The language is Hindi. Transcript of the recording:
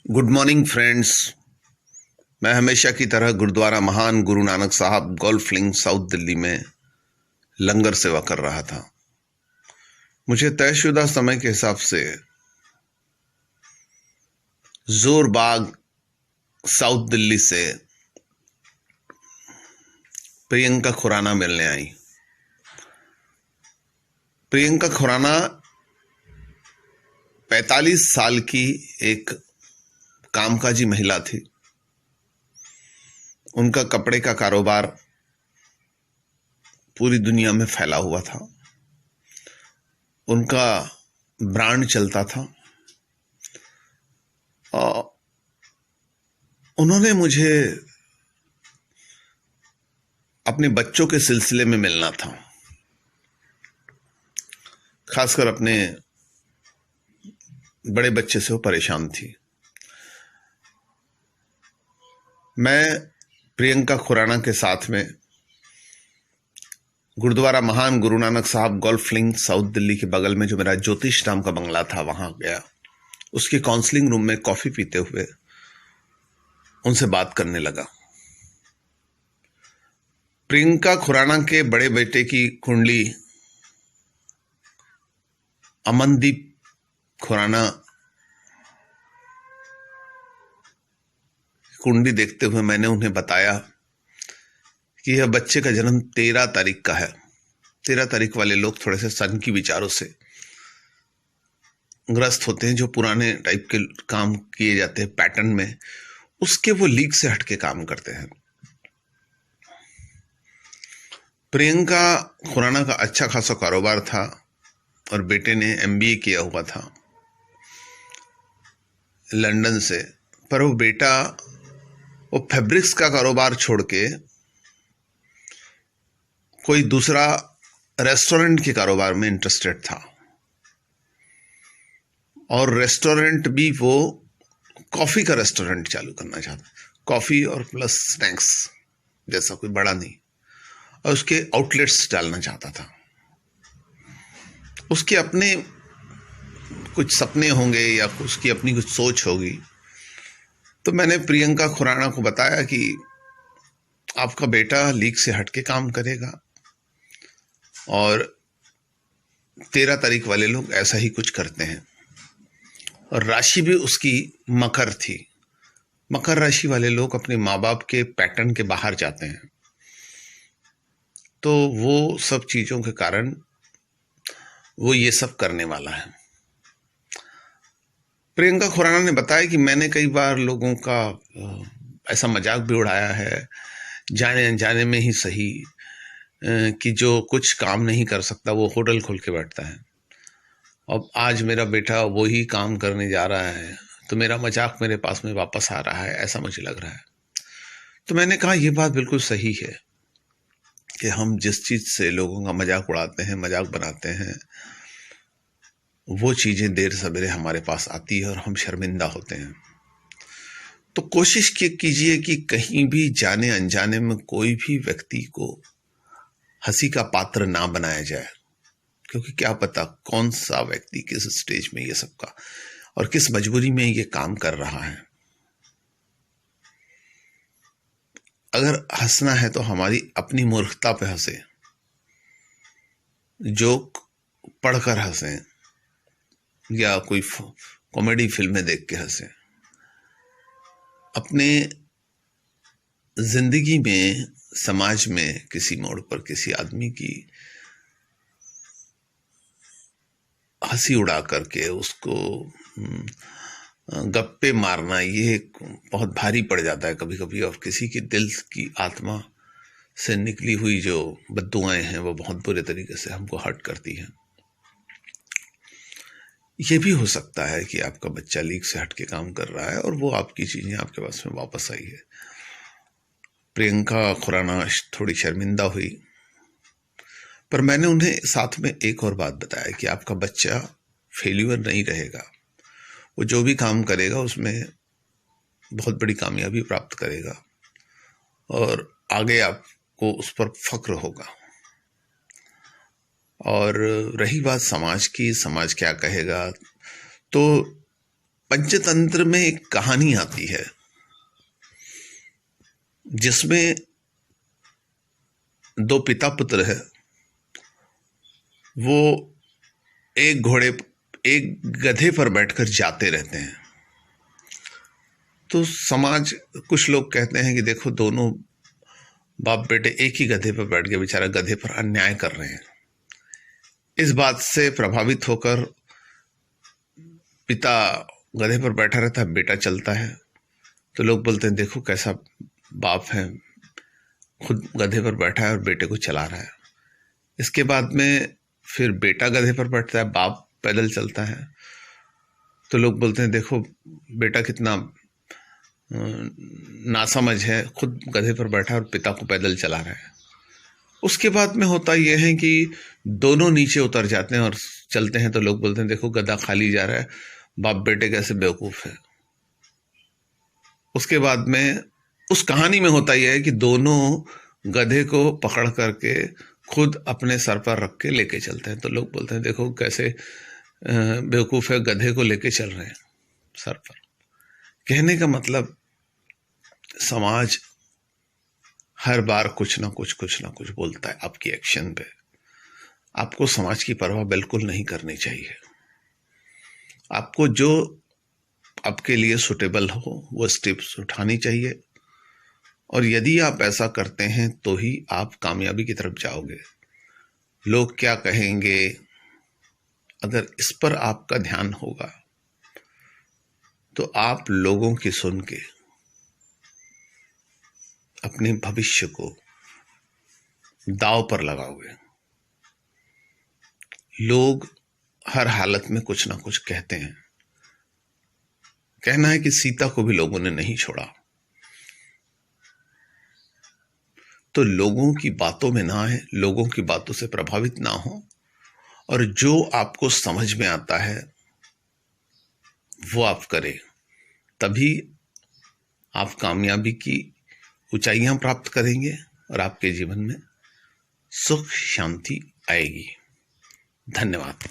Good morning friends. मैं हमेशा की तरह गुरुद्वारा महान गुरु नानक साहब गोल्फ लिंक साउथ दिल्ली में लंगर सेवा कर रहा था। मुझे तयशुदा समय के हिसाब से जोरबाग साउथ दिल्ली से प्रियंका खुराना मिलने आई। प्रियंका खुराना 45 साल की एक कामकाजी महिला थी। उनका कपड़े का कारोबार पूरी दुनिया में फैला हुआ था। उनका ब्रांड चलता था और उन्होंने मुझे अपने बच्चों के सिलसिले में मिलना था, खासकर अपने बड़े बच्चे से वो परेशान थी। मैं प्रियंका खुराना के साथ में गुरुद्वारा महान गुरु नानक साहब गोल्फ लिंक साउथ दिल्ली के बगल में जो मेरा ज्योतिष नाम का बंगला था वहां गया। उसके काउंसलिंग रूम में कॉफी पीते हुए उनसे बात करने लगा। प्रियंका खुराना के बड़े बेटे की कुंडली अमनदीप खुराना कुंडली देखते हुए मैंने उन्हें बताया कि यह बच्चे का जन्म 13 तारीख का है। 13 तारीख वाले लोग थोड़े से सन की विचारों से ग्रस्त होते हैं, जो पुराने टाइप के काम किए जाते हैं पैटर्न में, उसके वो लीक से हटके काम करते हैं। प्रियंका खुराना का अच्छा खासा कारोबार था और बेटे ने MBA किया हुआ था लंदन से, पर वो बेटा वो फैब्रिक्स का कारोबार छोड़ के कोई दूसरा रेस्टोरेंट के कारोबार में इंटरेस्टेड था। और रेस्टोरेंट भी वो कॉफी का रेस्टोरेंट चालू करना चाहता, कॉफी और प्लस स्नैक्स जैसा, कोई बड़ा नहीं, और उसके आउटलेट्स डालना चाहता था। उसके अपने कुछ सपने होंगे या उसकी अपनी कुछ सोच होगी। तो मैंने प्रियंका खुराना को बताया कि आपका बेटा लीक से हटके काम करेगा और 13 तारीख वाले लोग ऐसा ही कुछ करते हैं। और राशि भी उसकी मकर थी। मकर राशि वाले लोग अपने माँ बाप के पैटर्न के बाहर जाते हैं, तो वो सब चीजों के कारण वो ये सब करने वाला है। प्रियंका खुराना ने बताया कि मैंने कई बार लोगों का ऐसा मजाक भी उड़ाया है, जाने अनजाने में ही सही, कि जो कुछ काम नहीं कर सकता वो होटल खोल के बैठता है। अब आज मेरा बेटा वही काम करने जा रहा है, तो मेरा मजाक मेरे पास में वापस आ रहा है, ऐसा मुझे लग रहा है। तो मैंने कहा ये बात बिल्कुल सही है कि हम जिस चीज से लोगों का मजाक उड़ाते हैं, मजाक बनाते हैं, वो चीजें देर सवेरे हमारे पास आती है और हम शर्मिंदा होते हैं। तो कोशिश कीजिए कि कहीं भी जाने अनजाने में कोई भी व्यक्ति को हंसी का पात्र ना बनाया जाए, क्योंकि क्या पता कौन सा व्यक्ति किस स्टेज में ये सबका और किस मजबूरी में ये काम कर रहा है। अगर हंसना है तो हमारी अपनी मूर्खता पे हंसे, जोक पढ़कर हंसे या कोई कॉमेडी फिल्में देख के हंसे। अपने जिंदगी में, समाज में किसी मोड़ पर किसी आदमी की हंसी उड़ा करके उसको गप्पे मारना, ये बहुत भारी पड़ जाता है कभी कभी। और किसी की दिल की आत्मा से निकली हुई जो बद्दुआएं हैं वो बहुत बुरे तरीके से हमको हर्ट करती हैं। ये भी हो सकता है कि आपका बच्चा लीक से हटके काम कर रहा है और वो आपकी चीजें आपके पास में वापस आई है। प्रियंका खुराना थोड़ी शर्मिंदा हुई, पर मैंने उन्हें साथ में एक और बात बताया कि आपका बच्चा फेल्यूर नहीं रहेगा। वो जो भी काम करेगा उसमें बहुत बड़ी कामयाबी प्राप्त करेगा और आगे आपको उस पर फक्र होगा। और रही बात समाज की, समाज क्या कहेगा, तो पंचतंत्र में एक कहानी आती है जिसमें दो पिता पुत्र है। वो एक गधे पर बैठकर जाते रहते हैं। तो समाज, कुछ लोग कहते हैं कि देखो दोनों बाप बेटे एक ही गधे पर बैठ के बेचारा गधे पर अन्याय कर रहे हैं। इस बात से प्रभावित होकर पिता गधे पर बैठा रहता है, बेटा चलता है। तो लोग बोलते हैं देखो कैसा बाप है, खुद गधे पर बैठा है और बेटे को चला रहा है। इसके बाद में फिर बेटा गधे पर बैठता है, बाप पैदल चलता है। तो लोग बोलते हैं देखो बेटा कितना नासमझ है, खुद गधे पर बैठा है और पिता को पैदल चला रहा है। उसके बाद में होता यह है कि दोनों नीचे उतर जाते हैं और चलते हैं। तो लोग बोलते हैं देखो गधा खाली जा रहा है, बाप बेटे कैसे बेवकूफ है। उसके बाद में उस कहानी में होता यह है कि दोनों गधे को पकड़ करके खुद अपने सर पर रख के लेके चलते हैं। तो लोग बोलते हैं देखो कैसे बेवकूफ है, गधे को लेके चल रहे हैं सर पर। कहने का मतलब समाज हर बार कुछ ना कुछ बोलता है आपकी एक्शन पे। आपको समाज की परवाह बिल्कुल नहीं करनी चाहिए। आपको जो आपके लिए सुटेबल हो वो स्टेप्स उठानी चाहिए, और यदि आप ऐसा करते हैं तो ही आप कामयाबी की तरफ जाओगे। लोग क्या कहेंगे, अगर इस पर आपका ध्यान होगा तो आप लोगों की सुन के अपने भविष्य को दांव पर लगाओगे। लोग हर हालत में कुछ ना कुछ कहते हैं। कहना है कि सीता को भी लोगों ने नहीं छोड़ा। तो लोगों की बातों में ना आए, लोगों की बातों से प्रभावित ना हो, और जो आपको समझ में आता है वो आप करें। तभी आप कामयाबी की ऊंचाइयां प्राप्त करेंगे और आपके जीवन में सुख शांति आएगी। धन्यवाद।